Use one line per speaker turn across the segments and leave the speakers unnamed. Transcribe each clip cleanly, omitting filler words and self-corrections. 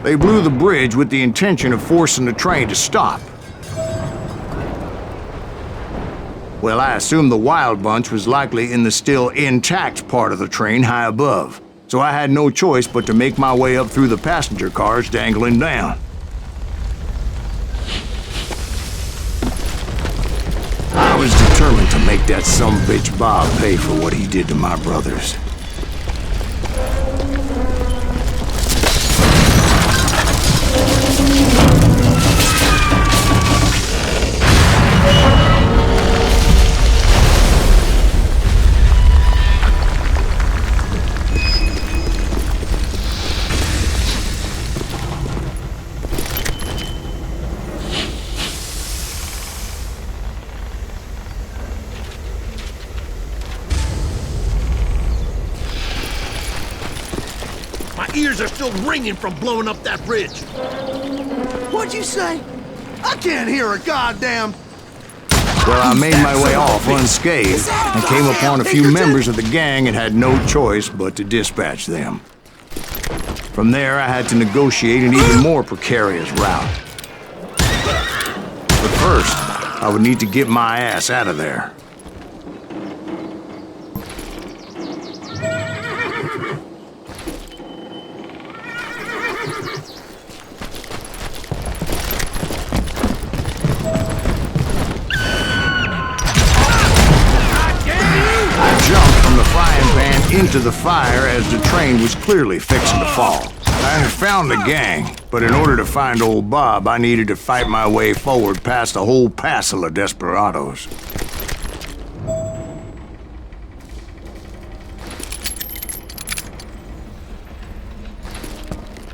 They blew the bridge with the intention of forcing the train to stop. Well, I assumed the wild bunch was likely in the still intact part of the train high above, so I had no choice but to make my way up through the passenger cars dangling down. I was determined to make that sumbitch Bob pay for what he did to my brothers.
Ears are still ringing from blowing up that bridge.
What'd you say? I can't hear a goddamn...
Well, I made my way off unscathed and came upon a few members of the gang and had no choice but to dispatch them. From there, I had to negotiate an even more precarious route. But first, I would need to get my ass out of there. Into the fire as the train was clearly fixing to fall. I had found the gang, but in order to find old Bob, I needed to fight my way forward past a whole passel of desperados.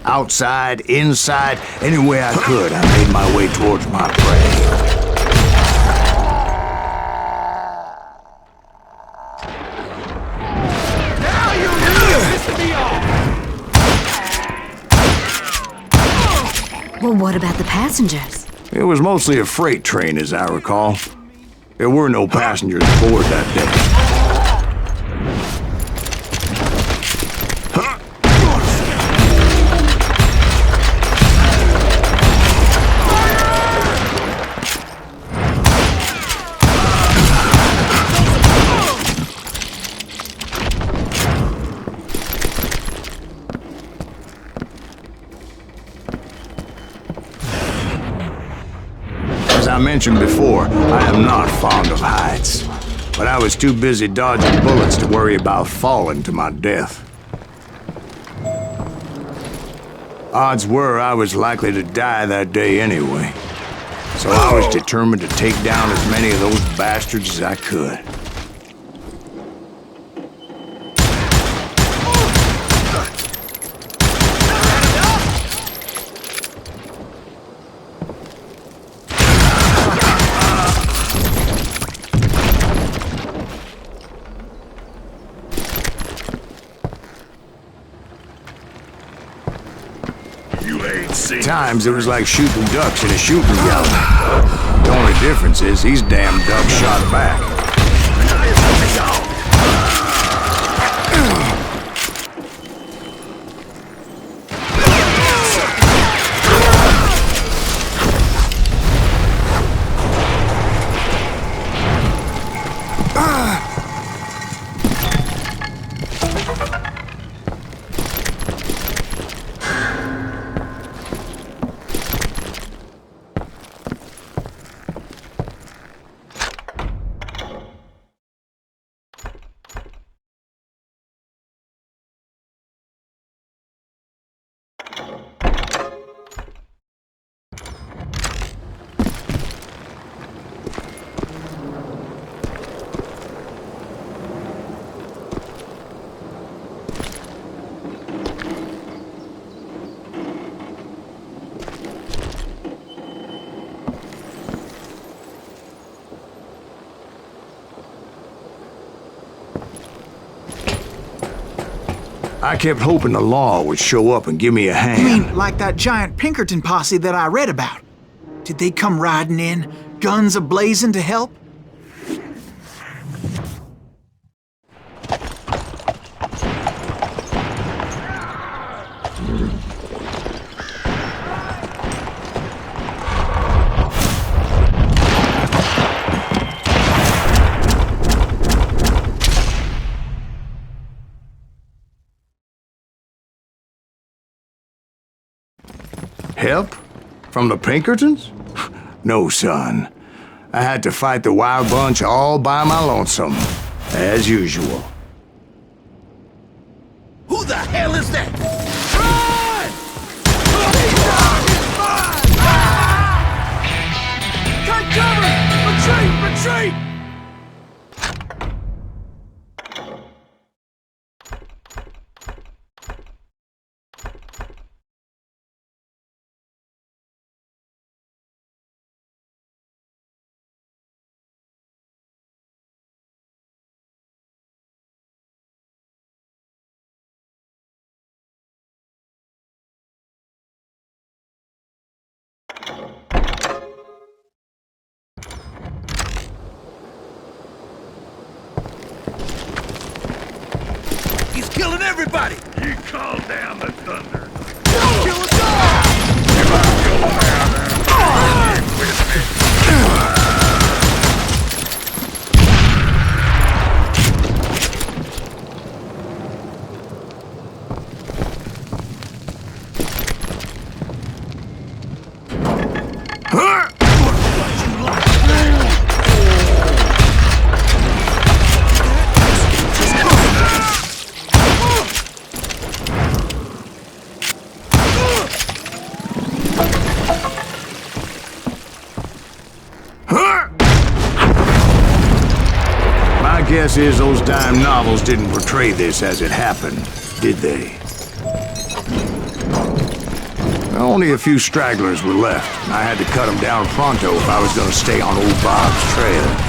Outside, inside, any way I could, I made my way towards my prey.
Well, what about the passengers?
It was mostly a freight train, as I recall. There were no passengers aboard that day. As I mentioned before, I am not fond of heights, but I was too busy dodging bullets to worry about falling to my death. Odds were I was likely to die that day anyway, so I was determined to take down as many of those bastards as I could. At times, it was like shooting ducks in a shooting gallery. The only difference is these damn ducks shot back. I kept hoping the law would show up and give me a hand.
You mean like that giant Pinkerton posse that I read about? Did they come riding in, guns a-blazing to help?
help? From the Pinkertons? No, son. I had to fight the Wild Bunch all by my lonesome, as usual.
Who the hell is that? Run! Take cover! Retreat! Retreat! He's killing everybody!
You call down the thunder.
Kill us all!
Guess is those dime novels didn't portray this as it happened, did they? Only a few stragglers were left. I had to cut them down pronto if I was going to stay on old Bob's trail.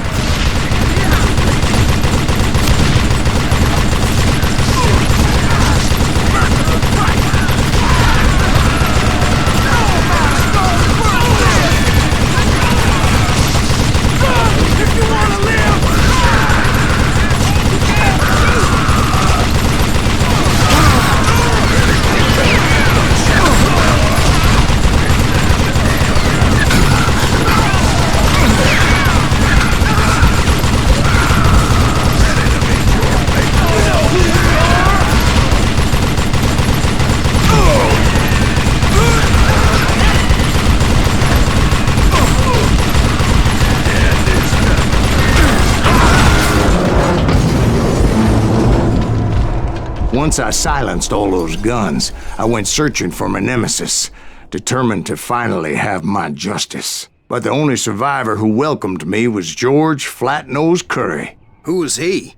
Once I silenced all those guns, I went searching for my nemesis, determined to finally have my justice. But the only survivor who welcomed me was George Flat-Nosed Curry.
Who was he?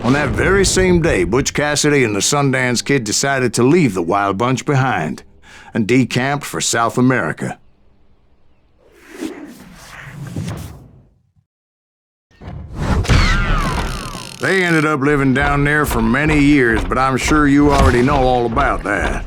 On that very same day, Butch Cassidy and the Sundance Kid decided to leave the Wild Bunch behind and decamped for South America. They ended up living down there for many years, but I'm sure you already know all about that.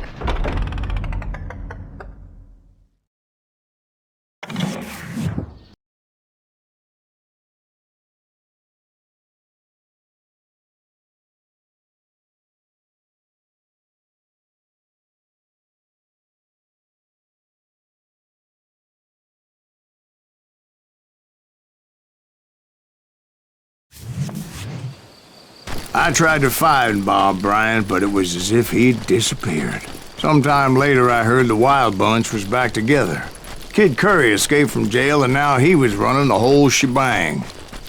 I tried to find Bob Bryant, but it was as if he'd disappeared. Sometime later, I heard the Wild Bunch was back together. Kid Curry escaped from jail, and now he was running the whole shebang.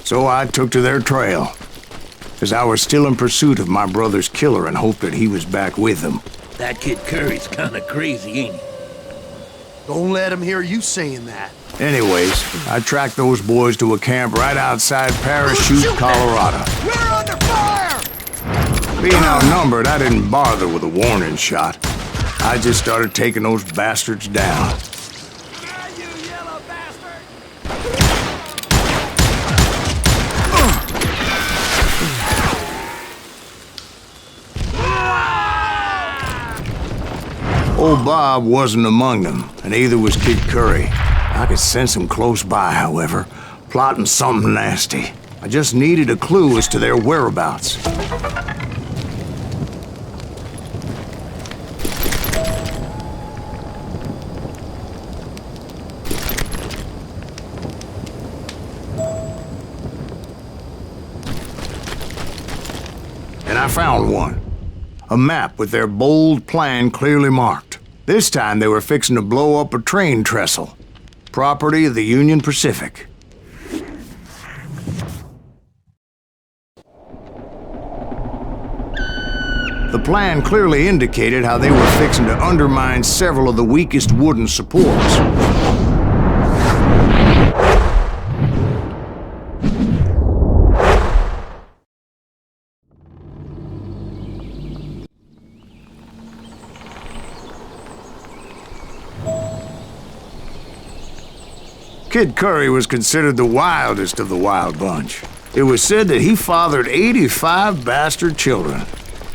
So I took to their trail, as I was still in pursuit of my brother's killer and hoped that he was back with them.
That kid Curry's kinda crazy, ain't he?
Don't let him hear you saying that.
Anyways, I tracked those boys to a camp right outside Parachute, Colorado.
We're under fire!
Being outnumbered, I didn't bother with a warning shot. I just started taking those bastards down.
You yellow bastard!
Old Bob wasn't among them, and neither was Kid Curry. I could sense him close by, however, plotting something nasty. I just needed a clue as to their whereabouts. And I found one. A map with their bold plan clearly marked. This time they were fixing to blow up a train trestle. Property of the Union Pacific. The plan clearly indicated how they were fixing to undermine several of the weakest wooden supports. Kid Curry was considered the wildest of the wild bunch. It was said that he fathered 85 bastard children,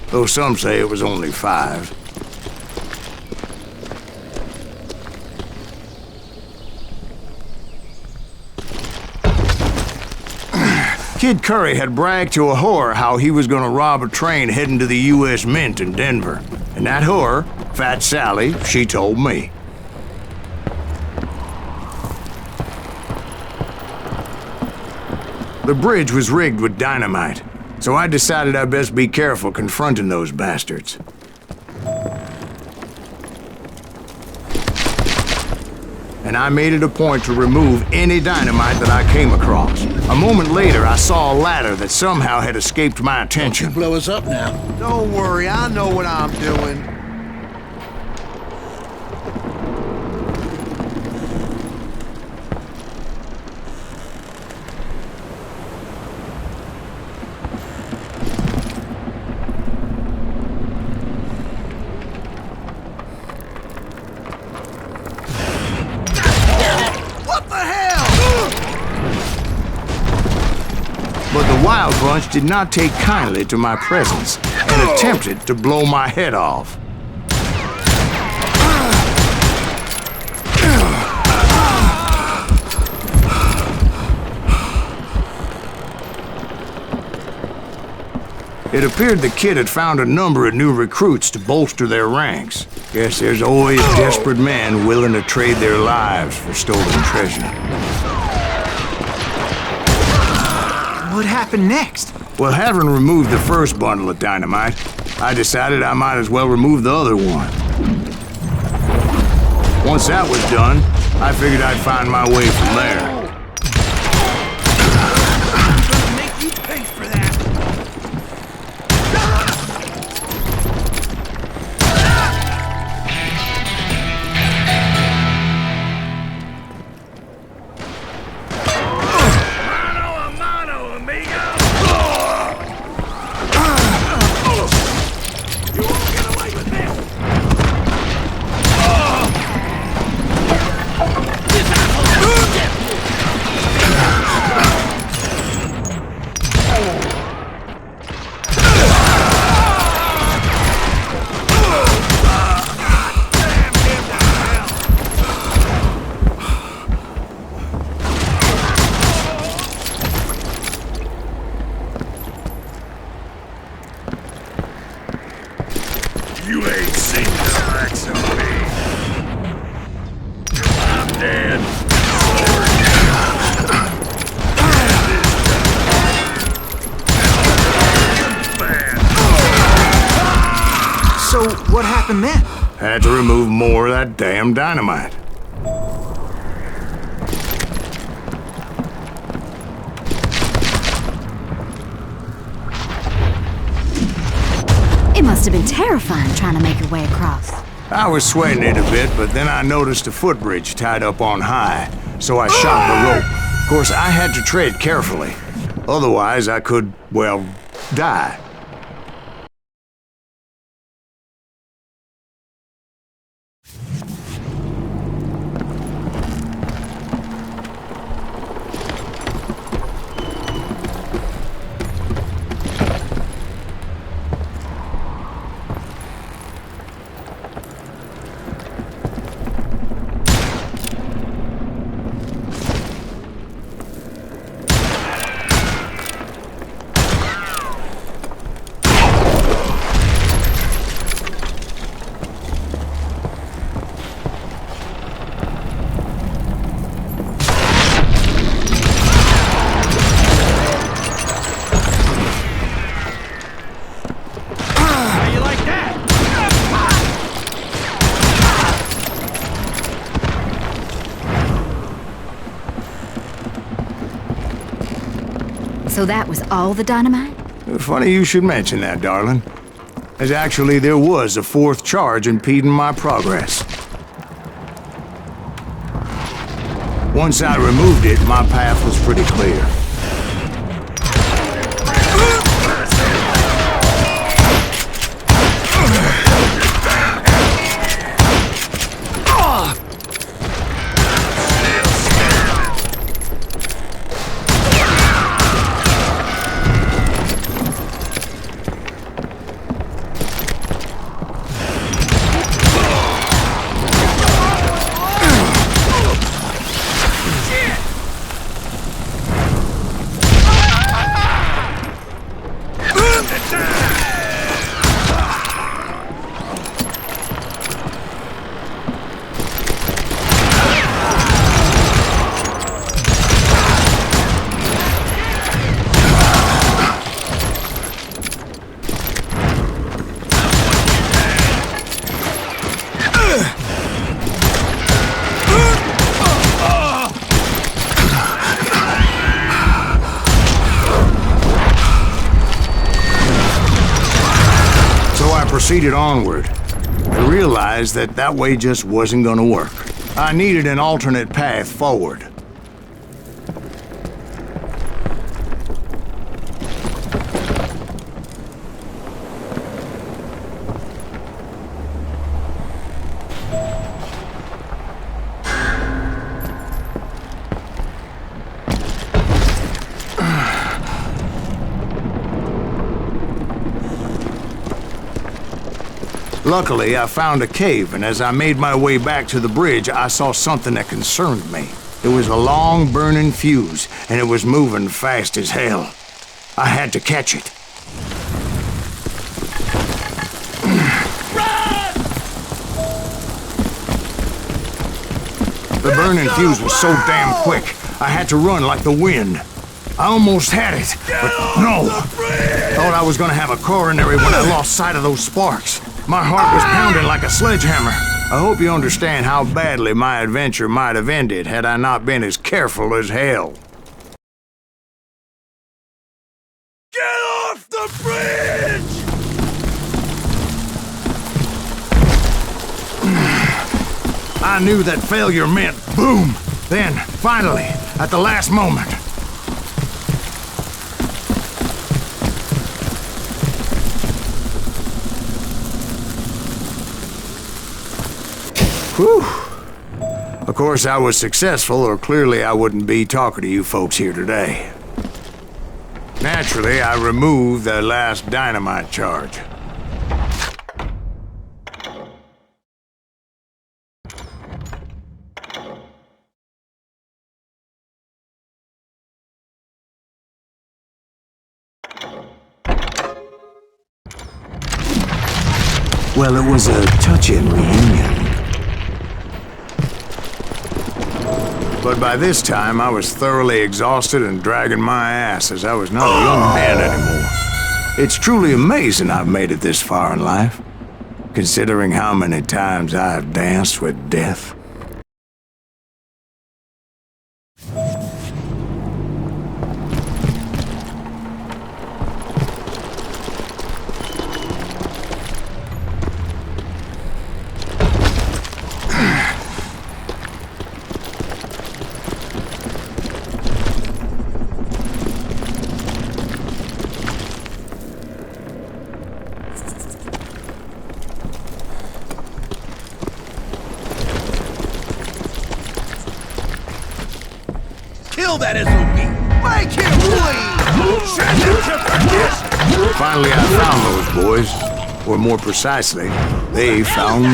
though some say it was only 5. Kid Curry had bragged to a whore how he was gonna rob a train heading to the U.S. Mint in Denver. And that whore, Fat Sally, she told me. The bridge was rigged with dynamite, so I decided I'd best be careful confronting those bastards. And I made it a point to remove any dynamite that I came across. A moment later, I saw a ladder that somehow had escaped my attention.
Blow us up now.
Don't worry, I know what I'm doing.
But the Wild Bunch did not take kindly to my presence and attempted to blow my head off. It appeared the kid had found a number of new recruits to bolster their ranks. Guess there's always desperate men willing to trade their lives for stolen treasure.
What happened next?
Well, having removed the first bundle of dynamite, I decided I might as well remove the other one. Once that was done, I figured I'd find my way from there.
Make you pay for that.
You ain't seen the likes of me. I'm dead.
So, what happened then?
Had to remove more of that damn dynamite.
It must have been terrifying trying to make your way across.
I was sweating it a bit, but then I noticed a footbridge tied up on high, so I shot the rope. Of course, I had to tread carefully. Otherwise, I could, well, die.
So that was all the dynamite?
Funny you should mention that, darling. As actually, there was a fourth charge impeding my progress. Once I removed it, my path was pretty clear. Proceeded onward. I realized that that way just wasn't gonna work. I needed an alternate path forward. Luckily, I found a cave, and as I made my way back to the bridge, I saw something that concerned me. It was a long, burning fuse, and it was moving fast as hell. I had to catch it. The burning fuse was so damn quick, I had to run like the wind. I almost had it, but no. Thought I was gonna have a coronary when I lost sight of those sparks. My heart was pounding like a sledgehammer. I hope you understand how badly my adventure might have ended had I not been as careful as hell.
Get off the bridge!
I knew that failure meant boom. Then, finally, at the last moment, whew. Of course, I was successful, or clearly I wouldn't be talking to you folks here today. Naturally, I removed the last dynamite charge. Well, it was a touching reunion. But by this time, I was thoroughly exhausted and dragging my ass as I was not a young man anymore. It's truly amazing I've made it this far in life, considering how many times I've danced with death.
Kill that SOB! Make him bleed! Send him to perdition!
Finally, I found those boys. Or more precisely, they found me.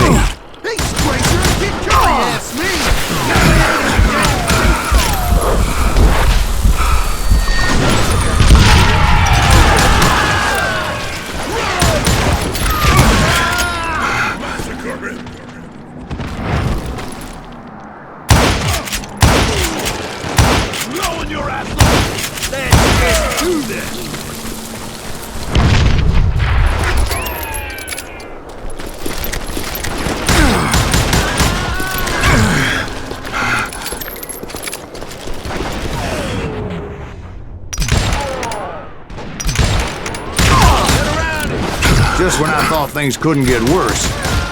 Hey, stranger! Get your ass me! Blowing your ass off! Let's do this!
Just when I thought things couldn't get worse,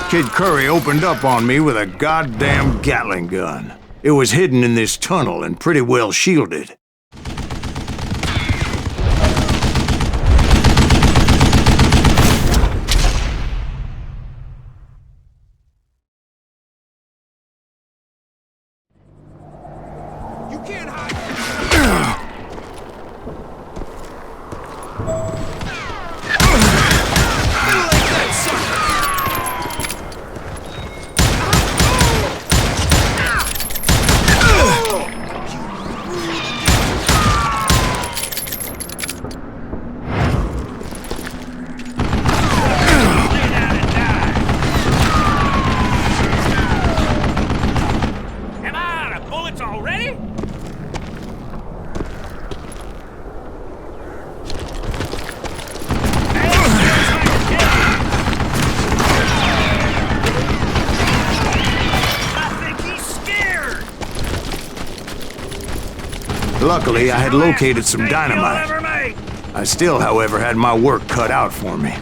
Kid Curry opened up on me with a goddamn Gatling gun. It was hidden in this tunnel and pretty well shielded.
You can't hide.
Luckily, I had located some dynamite. I still, however, had my work cut out for me.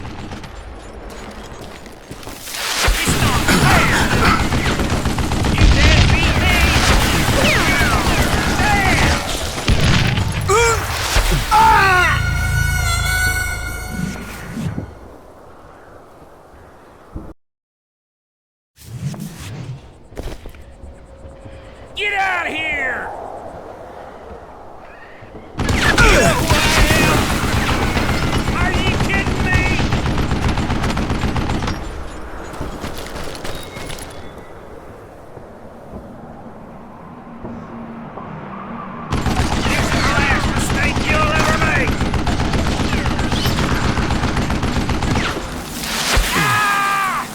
Get out of here! Are you kidding me? This is the last mistake you'll ever make! Ah!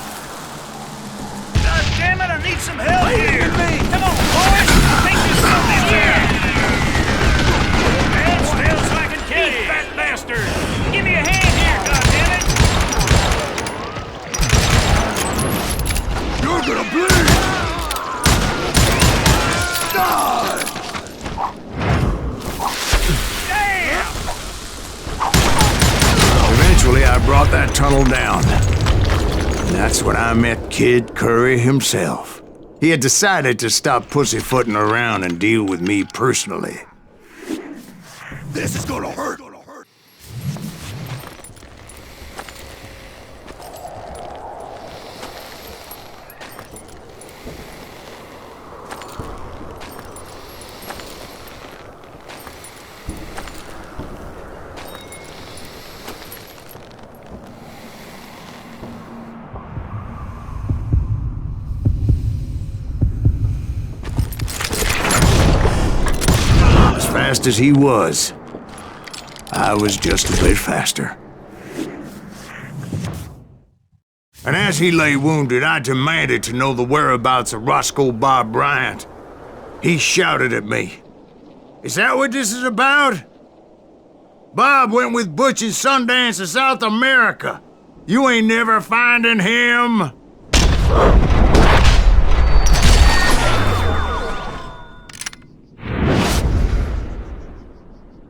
God damn it, I need some help here! Come on, boys! Take this something here! Stand still so I can kill you, fat bastard! Give me a hand here, goddammit!
You're gonna bleed! Die!
Damn!
Eventually, I brought that tunnel down. And that's when I met Kid Curry himself. He had decided to stop pussyfooting around and deal with me personally.
This is gonna hurt!
As fast as he was, I was just a bit faster. And as he lay wounded, I demanded to know the whereabouts of Roscoe Bob Bryant. He shouted at me. "Is that what this is about? Bob went with Butch and Sundance to South America. You ain't never finding him."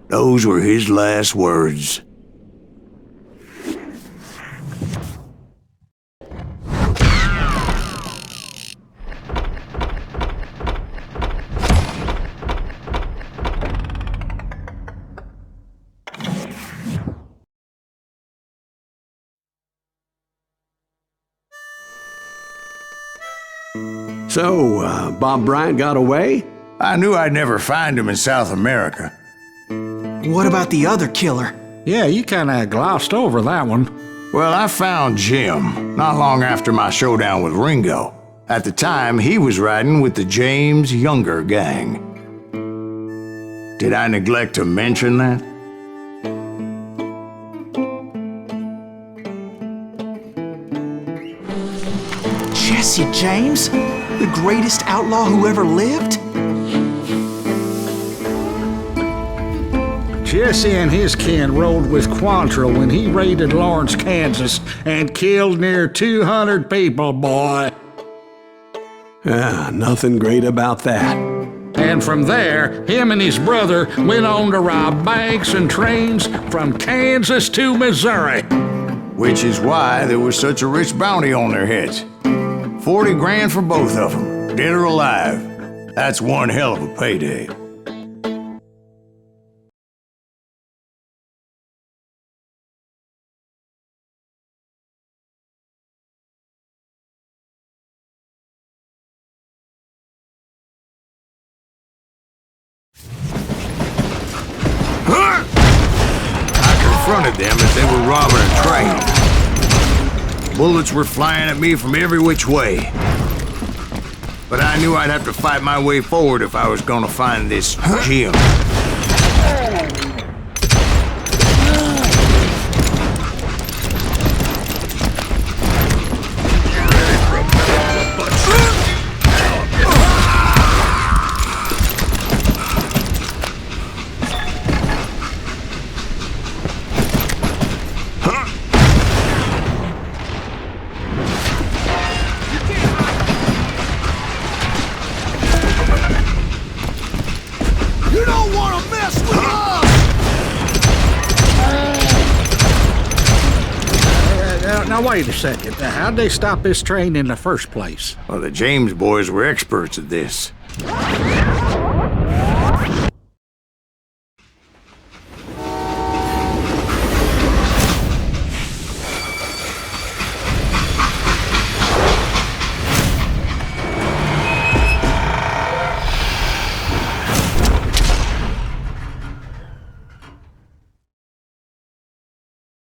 Those were his last words.
So, Bob Bryant got away?
I knew I'd never find him in South America.
What about the other killer?
Yeah, you kinda glossed over that one.
Well, I found Jim not long after my showdown with Ringo. At the time, he was riding with the James Younger gang. Did I neglect to mention that?
Jesse James? The greatest outlaw who ever lived?
Jesse and his kin rode with Quantrill when he raided Lawrence, Kansas, and killed near 200 people, boy.
Nothing great about that.
And from there, him and his brother went on to rob banks and trains from Kansas to Missouri.
Which is why there was such a rich bounty on their heads. 40 grand for both of them, dead or alive. That's one hell of a payday. Confronted them as they were robbing a train. Bullets were flying at me from every which way. But I knew I'd have to fight my way forward if I was gonna find this gem.
Now, wait a second. How'd they stop this train in the first place?
Well, the James boys were experts at this.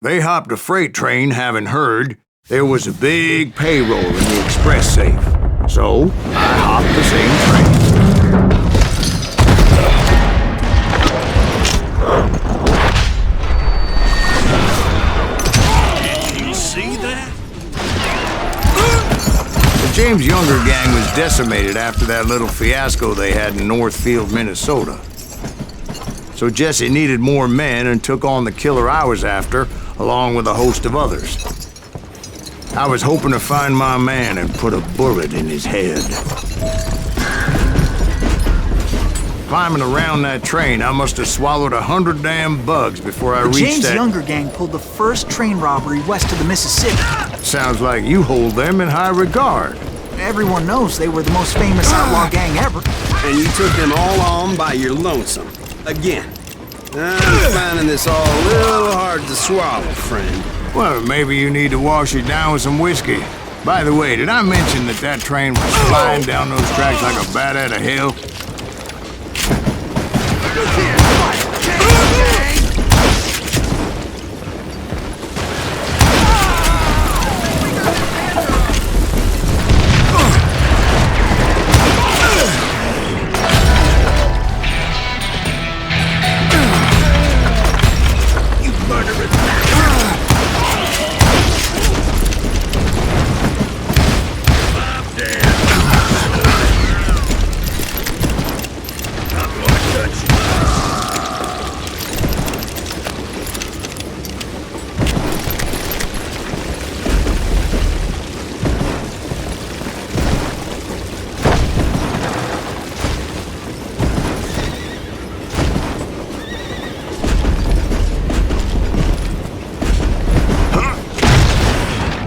They hopped a freight train having heard there was a big payroll in the express safe. So, I hopped the same train.
Did you see that?
The James Younger gang was decimated after that little fiasco they had in Northfield, Minnesota. So Jesse needed more men and took on the killer I was after, along with a host of others. I was hoping to find my man and put a bullet in his head. Climbing around that train, I must have swallowed 100 damn bugs before I reached
James
that...
Younger gang pulled the first train robbery west of the Mississippi.
Sounds like you hold them in high regard.
Everyone knows they were the most famous outlaw gang ever.
And you took them all on by your lonesome. Again. I'm finding this all a little hard to swallow, friend.
Well, maybe you need to wash it down with some whiskey. By the way, did I mention that train was flying down those tracks like a bat out of hell?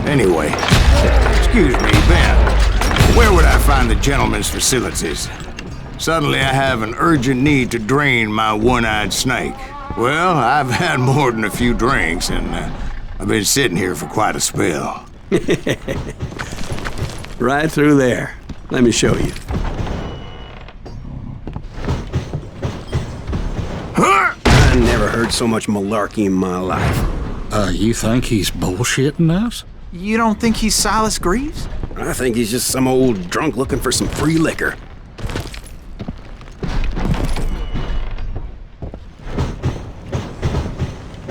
Anyway, excuse me, Ben. Where would I find the gentleman's facilities? Suddenly I have an urgent need to drain my one-eyed snake. Well, I've had more than a few drinks, and I've been sitting here for quite a spell.
Right through there. Let me show you.
I never heard so much malarkey in my life.
You think he's bullshitting us?
You don't think he's Silas Greaves?
I think he's just some old drunk looking for some free liquor.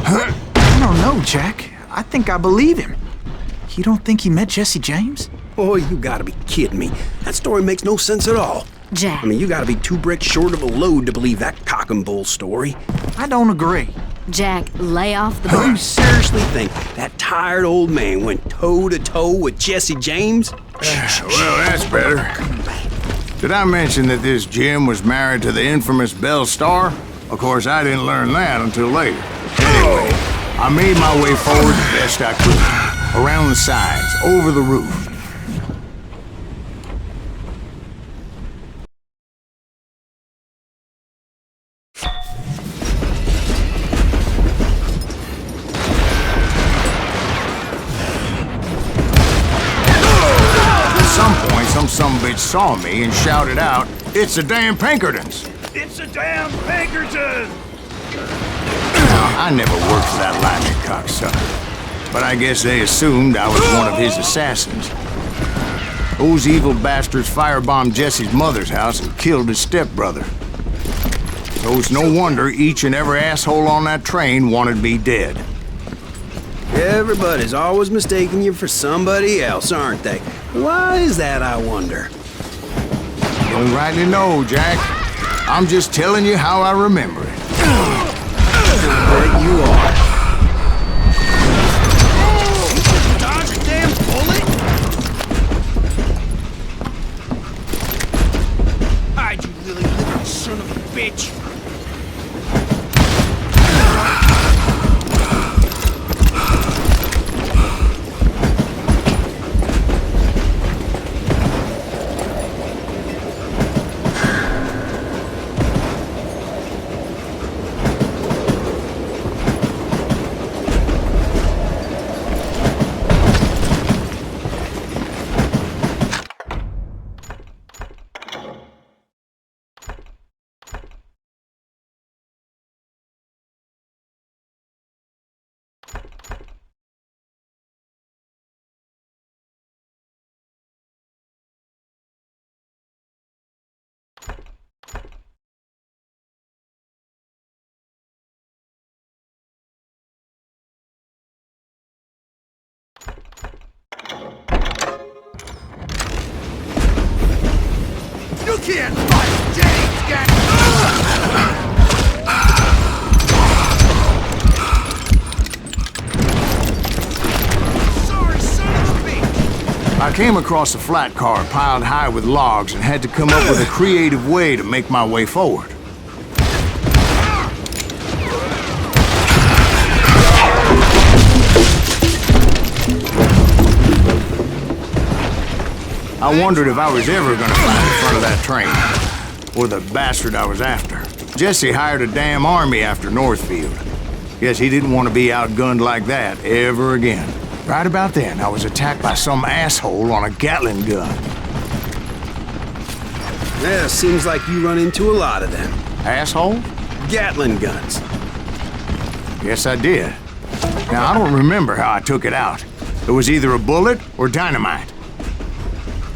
I don't know, Jack. I think I believe him. You don't think he met Jesse James?
Oh, you gotta be kidding me. That story makes no sense at all.
Jack.
I mean, you gotta be 2 bricks short of a load to believe that cock and bull story.
I don't agree.
Jack, lay off the
You
bar.
seriously think that tired old man went toe-to-toe with Jesse James?
Well, that's better. Did I mention that this Jim was married to the infamous Belle Starr? Of course, I didn't learn that until later. Anyway, I made my way forward the best I could. Around the sides, over the roof. At some point, some sumbitch saw me and shouted out, "It's the damn Pinkertons!"
It's a damn Pinkerton!
I never worked for that lying cocksucker, but I guess they assumed I was one of his assassins. Those evil bastards firebombed Jesse's mother's house and killed his stepbrother. So it's no wonder each and every asshole on that train wanted me dead.
Everybody's always mistaking you for somebody else, aren't they? Why is that, I wonder?
You don't rightly know, Jack. I'm just telling you how I remember it.
I bet you are.
Dodge a damn bullet?
Hide, you lily-livered son of a bitch!
You can't fight James, gang! Sorry, son of a bitch!
I came across a flat car piled high with logs and had to come up with a creative way to make my way forward. I wondered if I was ever gonna find the front of that train, or the bastard I was after. Jesse hired a damn army after Northfield. Guess he didn't want to be outgunned like that ever again. Right about then, I was attacked by some asshole on a Gatling gun.
Yeah, seems like you run into a lot of them.
Asshole?
Gatling guns.
Yes, I did. Now, I don't remember how I took it out. It was either a bullet or dynamite.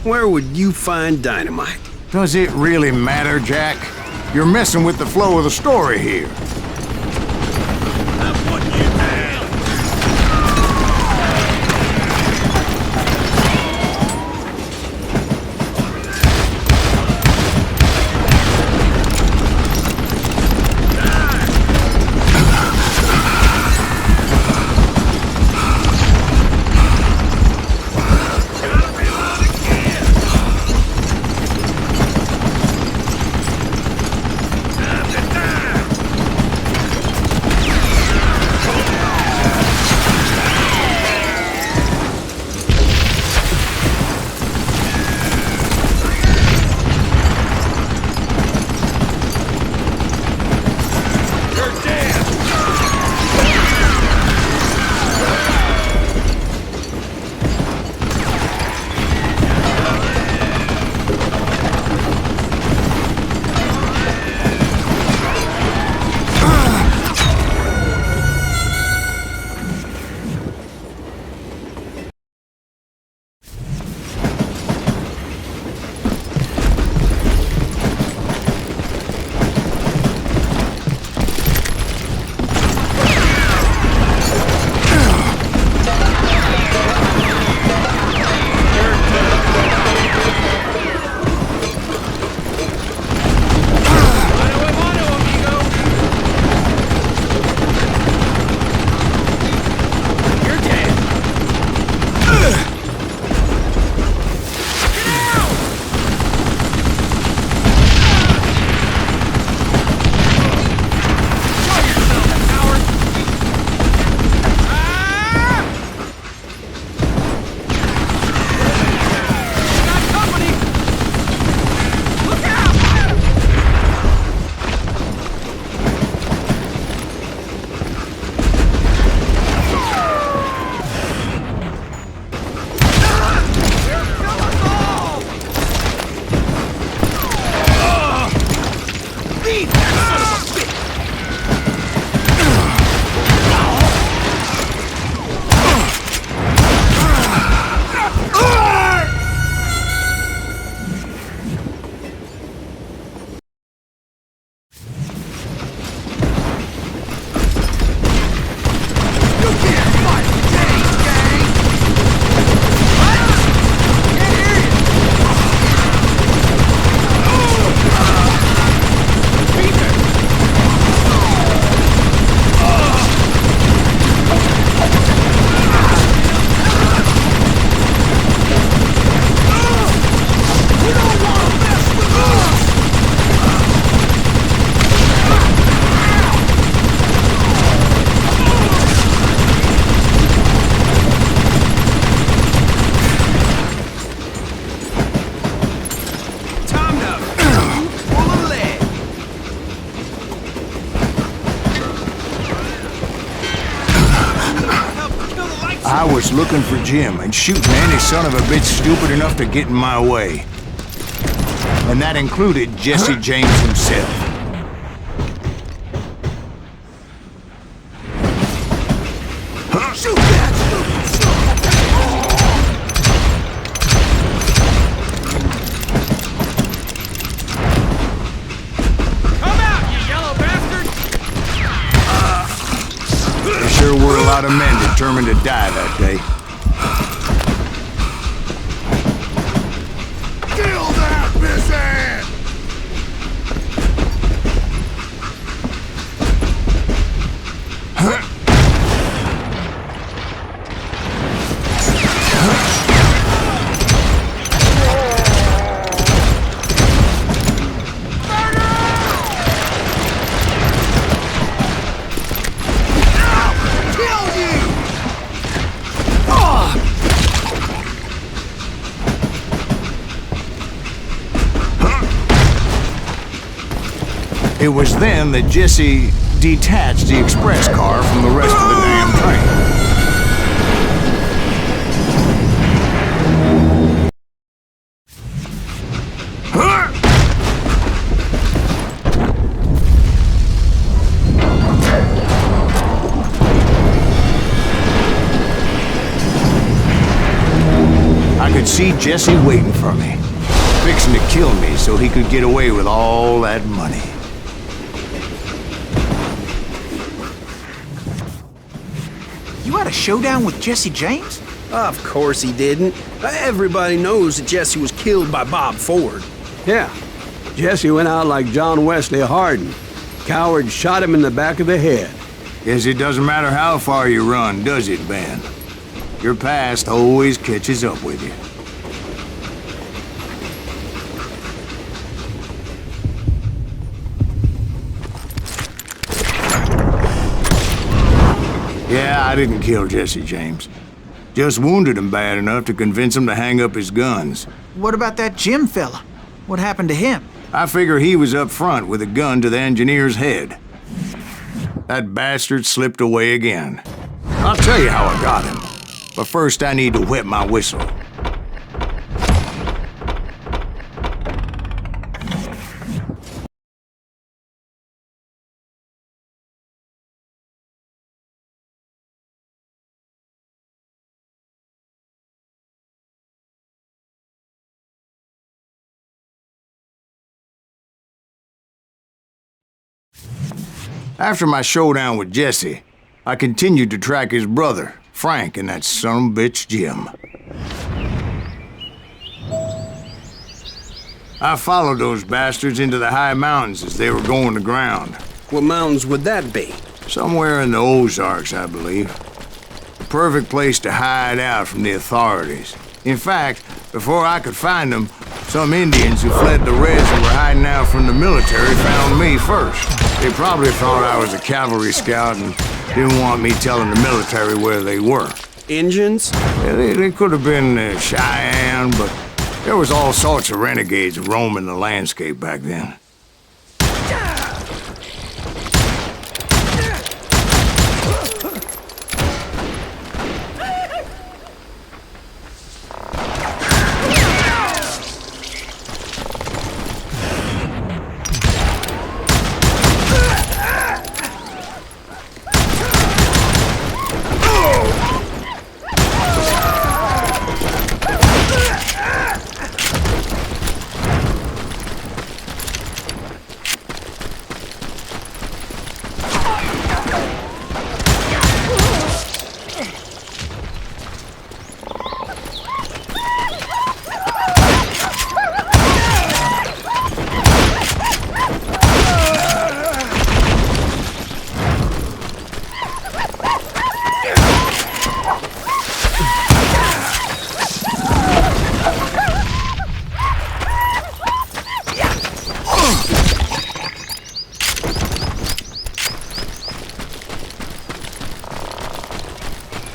Where would you find dynamite?
Does it really matter, Jack? You're messing with the flow of the story here.
I'm putting you down.
I was looking for Jim and shooting any son of a bitch stupid enough to get in my way. And that included Jesse James himself.
Shoot that
Come out, you yellow bastard!
There sure were a lot of men determined to die that day.
Kill that pissant!
It was then that Jesse detached the express car from the rest of the damn train. I could see Jesse waiting for me, fixing to kill me so he could get away with all that money.
You had a showdown with Jesse James?
Of course he didn't. Everybody knows that Jesse was killed by Bob Ford.
Yeah. Jesse went out like John Wesley Hardin. Coward shot him in the back of the head.
Guess it doesn't matter how far you run, does it, Ben? Your past always catches up with you. Yeah, I didn't kill Jesse James. Just wounded him bad enough to convince him to hang up his guns.
What about that Jim fella? What happened to him?
I figure he was up front with a gun to the engineer's head. That bastard slipped away again. I'll tell you how I got him. But first I need to wet my whistle. After my showdown with Jesse, I continued to track his brother, Frank, and that son of a bitch, Jim. I followed those bastards into the high mountains as they were going to ground.
What mountains would that be?
Somewhere in the Ozarks, I believe. The perfect place to hide out from the authorities. In fact, before I could find them, some Indians who fled the Reds and were hiding out from the military found me first. They probably thought I was a cavalry scout and didn't want me telling the military where they were.
Injuns?
Yeah, they could have been Cheyenne, but there was all sorts of renegades roaming the landscape back then.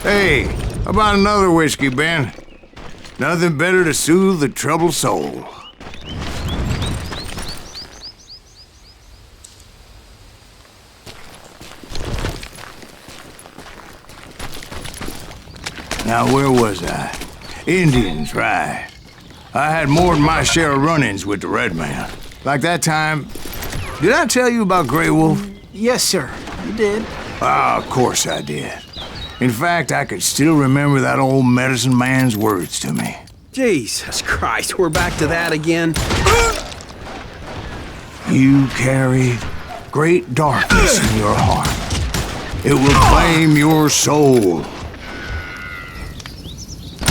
Hey, how about another whiskey, Ben? Nothing better to soothe the troubled soul. Now, where was I? Indians, right. I had more than my share of run-ins with the red man. Like that time... Did I tell you about Grey Wolf?
Yes, sir. You did.
Ah, of course I did. In fact, I could still remember that old medicine man's words to me.
Jesus Christ, we're back to that again.
You carry great darkness in your heart. It will claim your soul.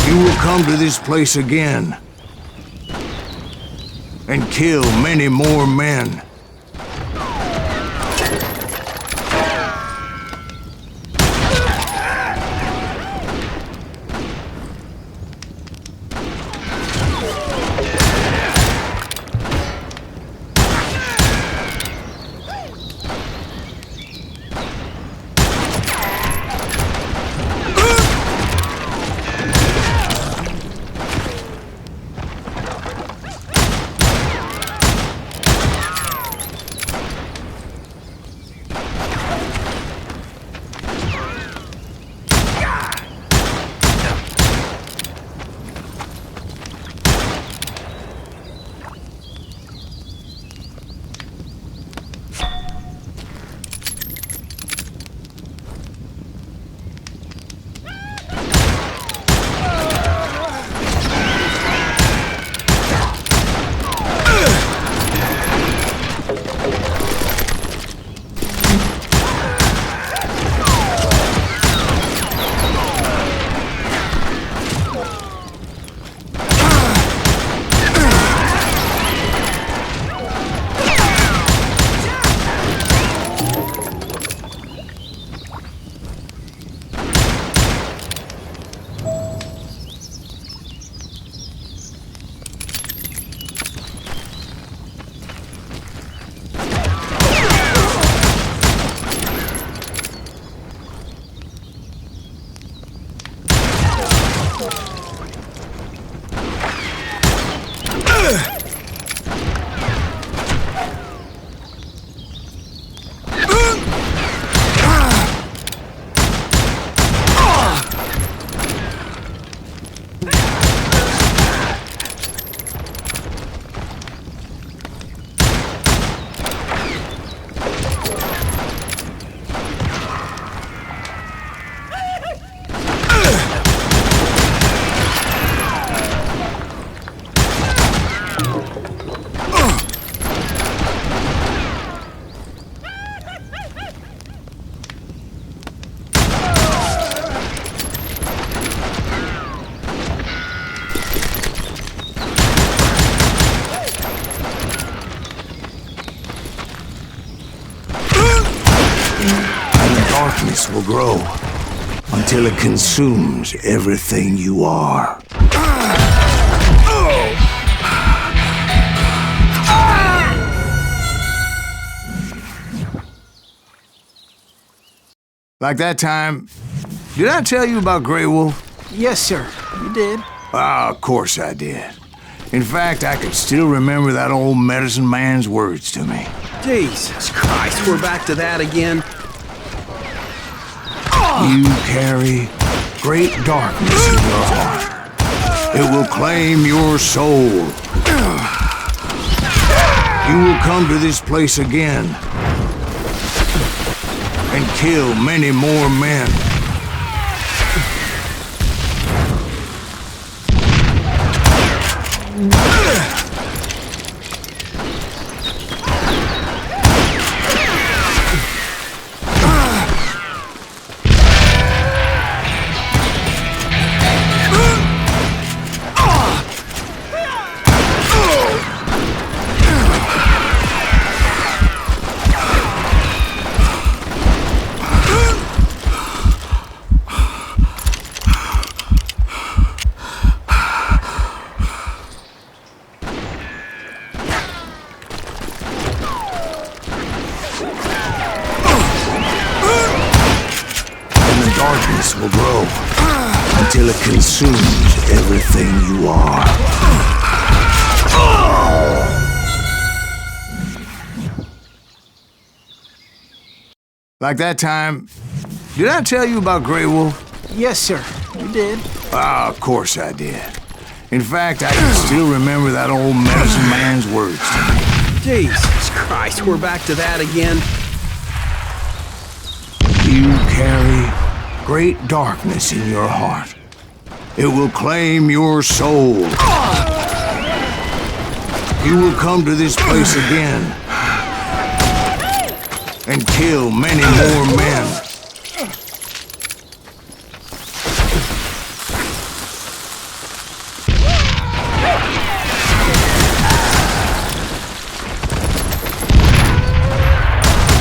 You will come to this place again and kill many more men. Darkness will grow until it consumes everything you are. Like that time... Did I tell you about Grey Wolf?
Yes, sir. You did.
Ah, of course I did. In fact, I could still remember that old medicine man's words to me.
Jesus Christ, we're back to that again.
You carry great darkness in your heart. It will claim your soul. You will come to this place again and kill many more men. Darkness will grow until it consumes everything you are. Like that time... Did I tell you about Grey Wolf?
Yes, sir. You You did.
Ah, of course I did. In fact, I can still remember that old medicine man's words to me.
Jesus Christ, we're back to that again.
You carry great darkness in your heart. It will claim your soul. You will come to this place again and kill many more men.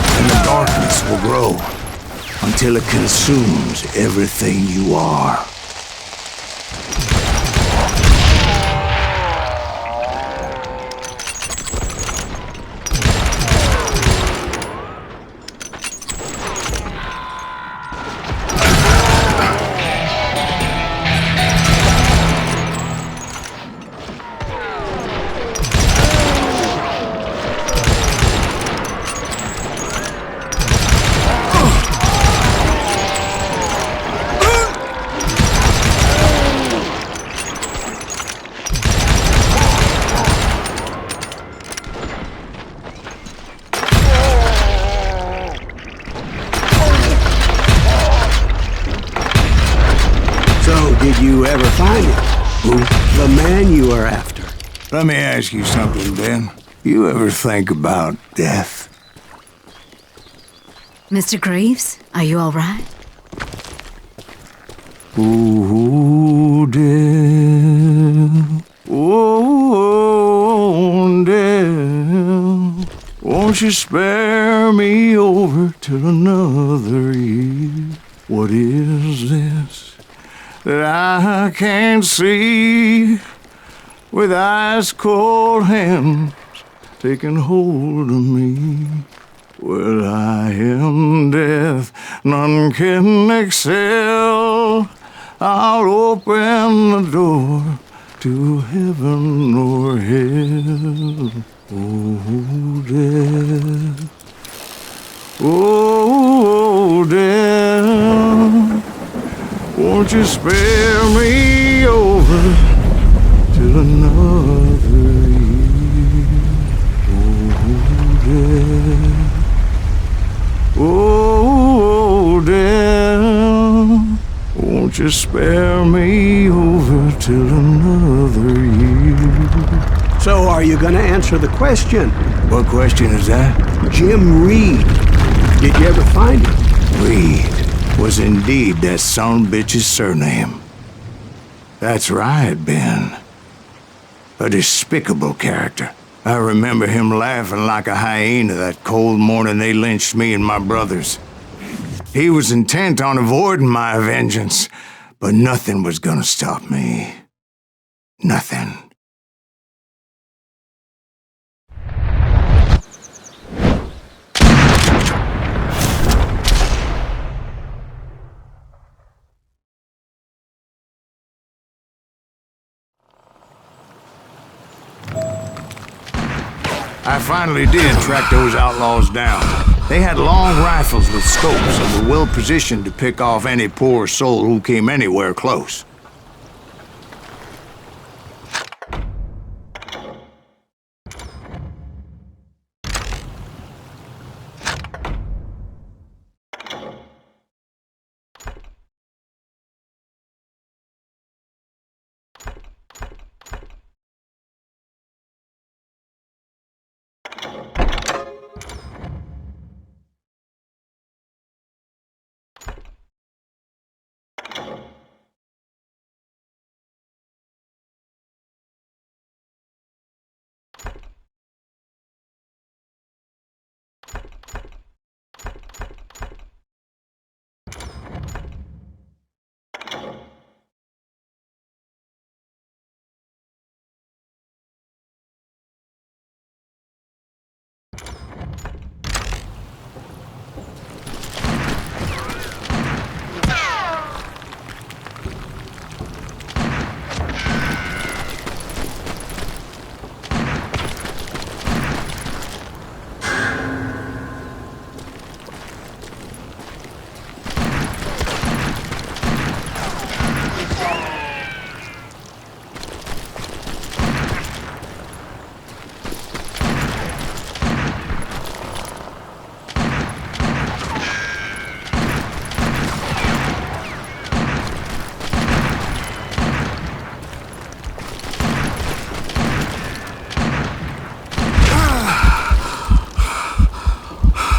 And the darkness will grow until it consumes everything you are.
Did you ever find him? Who? The man you are after.
Let me ask you something, Ben. You ever think about death?
Mr. Greaves, are you all right?
Oh, death. Oh, death. Won't you spare me over till another year? What is this that I can't see, with ice cold hands taking hold of me? Well, I am death, none can excel. I'll open the door to heaven or hell. Oh, death. Oh, death. Won't you spare me over till another year? Oh, death. Oh, death. Won't you spare me over till another year?
So are you gonna answer the question?
What question is that?
Jim Reed. Did you ever find him?
Reed was indeed that son-bitch's surname. That's right, Ben. A despicable character. I remember him laughing like a hyena that cold morning they lynched me and my brothers. He was intent on avoiding my vengeance, but nothing was gonna stop me. Nothing. I finally did track those outlaws down. They had long rifles with scopes and were well positioned to pick off any poor soul who came anywhere close.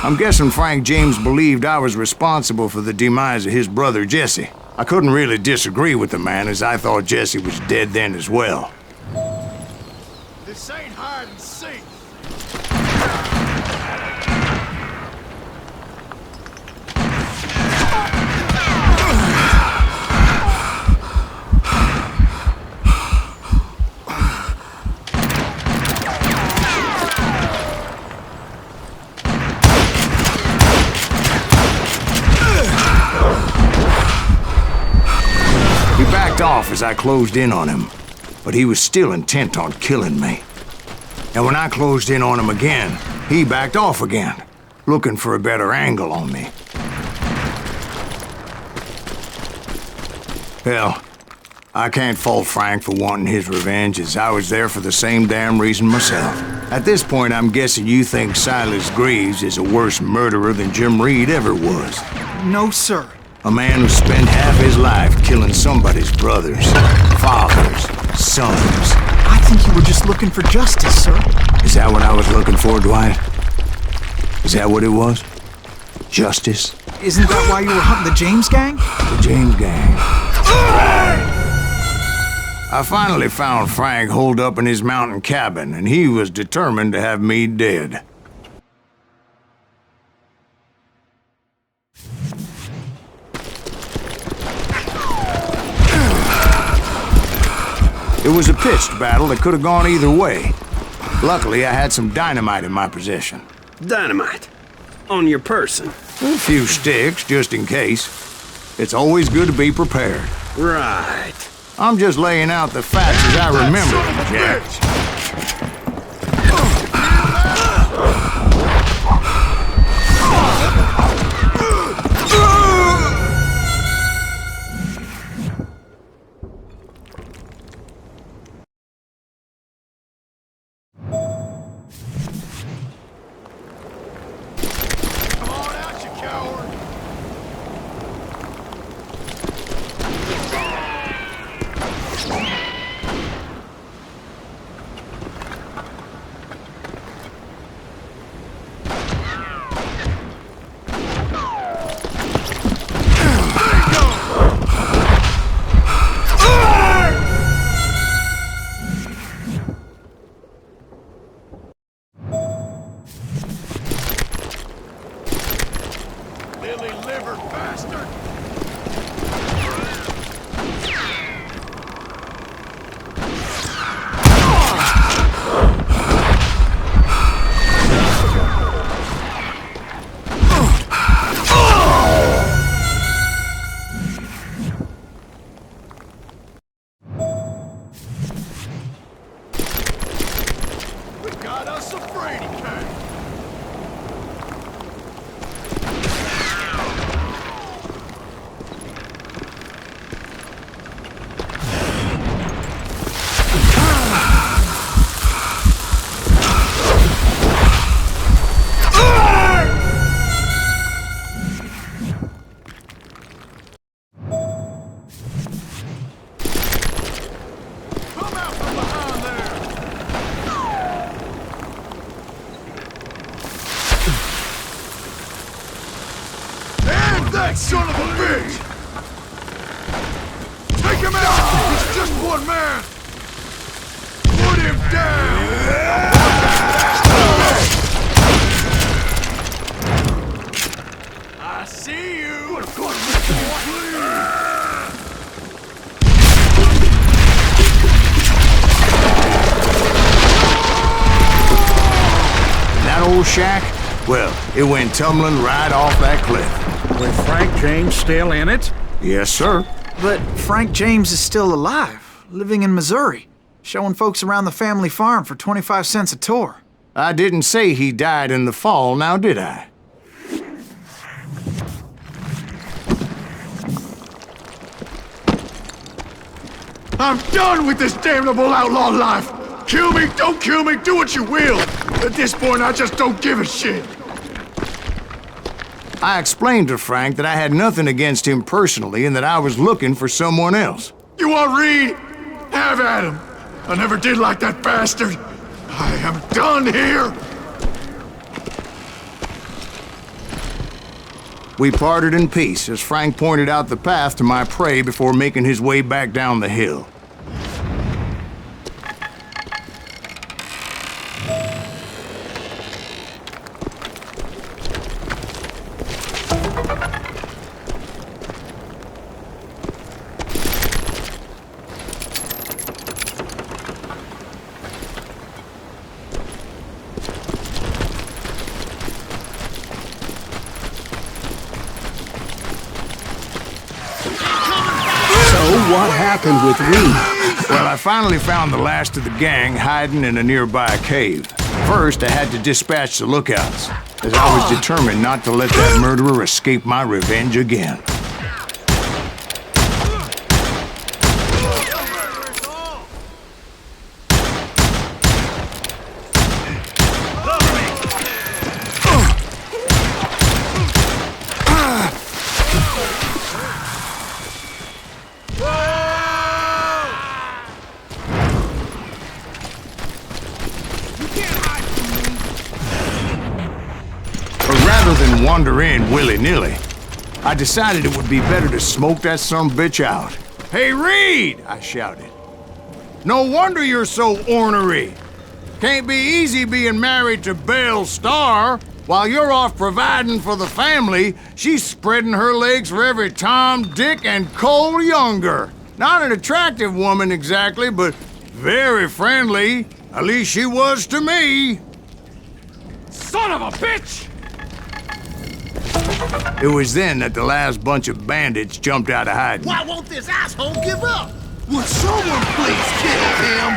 I'm guessing Frank James believed I was responsible for the demise of his brother Jesse. I couldn't really disagree with the man, as I thought Jesse was dead then as well.
This ain't hide and seek.
He backed off as I closed in on him, but he was still intent on killing me. And when I closed in on him again, he backed off again, looking for a better angle on me. Hell, I can't fault Frank for wanting his revenge, as I was there for the same damn reason myself. At this point, I'm guessing you think Silas Greaves is a worse murderer than Jim Reed ever was.
No, sir.
A man who spent half his life killing somebody's brothers, fathers, sons.
I think you were just looking for justice, sir.
Is that what I was looking for, Dwight? Is that what it was? Justice?
Isn't that why you were hunting the James gang?
The James gang. Right. I finally found Frank holed up in his mountain cabin, and he was determined to have me dead. It was a pitched battle that could have gone either way. Luckily, I had some dynamite in my possession.
Dynamite? On your person?
A few sticks, just in case. It's always good to be prepared.
Right.
I'm just laying out the facts as I remember them, Jack.
That son of a bitch! Take him out! He's just one man! Put him down! I see you! What a good
That old shack? Well, it went tumbling right off that cliff.
With Frank James still in it?
Yes, sir.
But Frank James is still alive, living in Missouri, showing folks around the family farm for 25 cents a tour.
I didn't say he died in the fall, now did I?
I'm done with this damnable outlaw life! Kill me, don't kill me, do what you will! At this point, I just don't give a shit!
I explained to Frank that I had nothing against him personally and that I was looking for someone else.
You want Reed? Have at him! I never did like that bastard! I am done here!
We parted in peace as Frank pointed out the path to my prey before making his way back down the hill.
What happened with Reed?
Well, I finally found the last of the gang hiding in a nearby cave. First, I had to dispatch the lookouts, as I was determined not to let that murderer escape my revenge again. Wander in willy-nilly, I decided it would be better to smoke that sumbitch out. "Hey, Reed!" I shouted. "No wonder you're so ornery. Can't be easy being married to Belle Starr. While you're off providing for the family, she's spreading her legs for every Tom, Dick, and Cole Younger. Not an attractive woman exactly, but very friendly. At least she was to me."
Son of a bitch!
It was then that the last bunch of bandits jumped out of hiding.
Why won't this asshole give up? Would someone please kill him?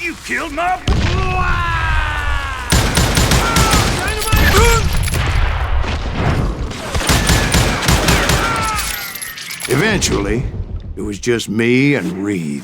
You killed my...
Eventually, it was just me and Reed.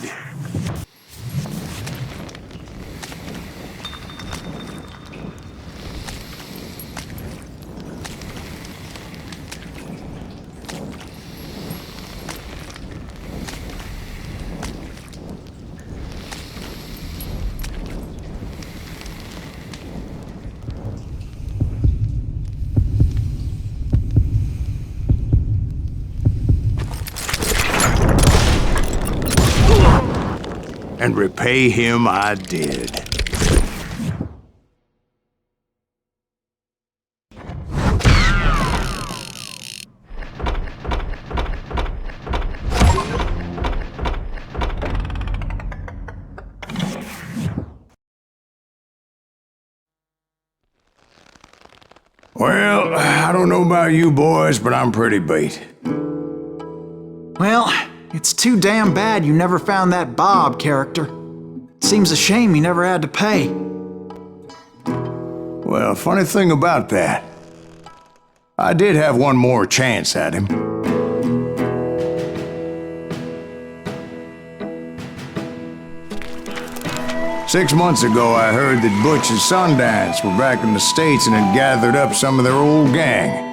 And repay him I did. Well, I don't know about you boys, but I'm pretty beat.
Well, it's too damn bad you never found that Bob character. Seems a shame he never had to pay.
Well, funny thing about that, I did have one more chance at him. Six months ago, I heard that Butch and Sundance were back in the States and had gathered up some of their old gang.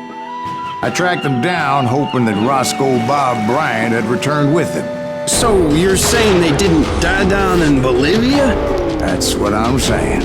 I tracked them down, hoping that Roscoe Bob Bryant had returned with them.
So you're saying they didn't die down in Bolivia?
That's what I'm saying.